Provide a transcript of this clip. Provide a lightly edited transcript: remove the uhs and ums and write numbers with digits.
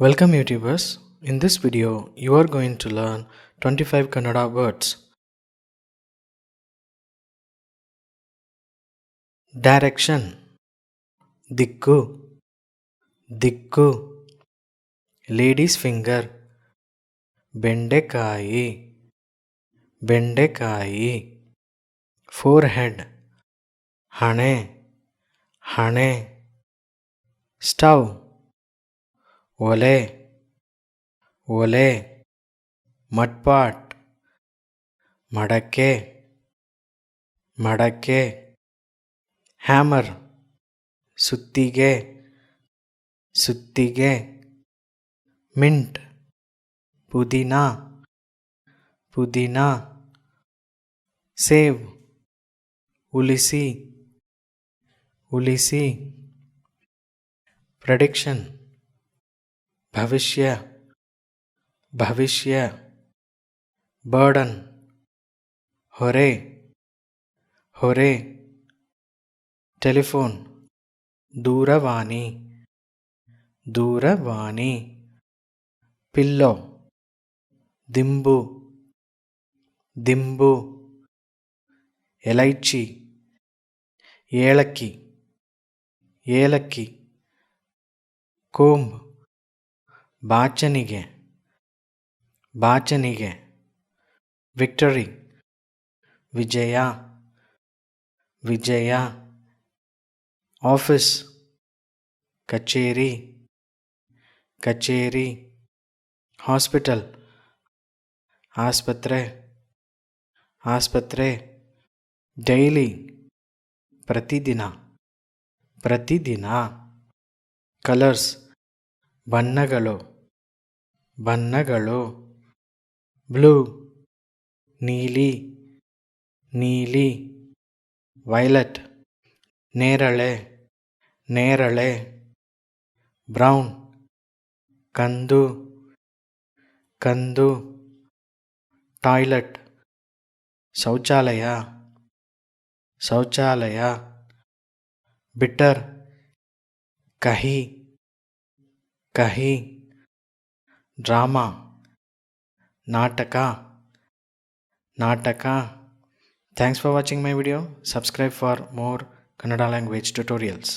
Welcome YouTubers. In this video, you are going to learn 25 Kannada words. Direction, Dikku, Dikku, Lady's finger, Bendekayi, Bendekayi, Forehead, Hane, Hane, Stove, Ole, Ole, Mudpot, Madake, Madake, Hammer, ಸುತ್ತಿಗೆ ಸುತ್ತಿಗೆ mint ಪುದೀನ ಪುದೀನ save ಉಲಿಸಿ ಉಲಿಸಿ prediction ಭವಿಷ್ಯ ಭವಿಷ್ಯ burden ಹೊರೆ ಹೊರೆ telephone ದೂರವಾಣಿ ದೂರವಾಣಿ ಪಿಲ್ಲೋ ದಿಂಬು ದಿಂಬು ಎಲೈಚಿ ಏಲಕ್ಕಿ ಏಲಕ್ಕಿ ಕೋಂಬ್ ಬಾಚಣಿಗೆ ಬಾಚಣಿಗೆ ವಿಕ್ಟರಿ ವಿಜಯ ವಿಜಯ ಆಫೀಸ್ ಕಚೇರಿ ಕಚೇರಿ ಹಾಸ್ಪಿಟಲ್ ಆಸ್ಪತ್ರೆ ಆಸ್ಪತ್ರೆ ಡೈಲಿ ಪ್ರತಿದಿನ ಪ್ರತಿದಿನ ಕಲರ್ಸ್ ಬಣ್ಣಗಳು ಬಣ್ಣಗಳು ಬ್ಲೂ ನೀಲಿ ನೀಲಿ ವೈಲೆಟ್ ನೇರಳೆ ನೇರಳೆ ಬ್ರೌನ್ ಕಂದು ಕಂದು ಟಾಯ್ಲೆಟ್ ಶೌಚಾಲಯ ಶೌಚಾಲಯ ಬಿಟ್ಟರ್ ಕಹಿ ಕಹಿ ಡ್ರಾಮಾ ನಾಟಕ ನಾಟಕ. Thanks for watching my video. Subscribe for more Kannada language tutorials.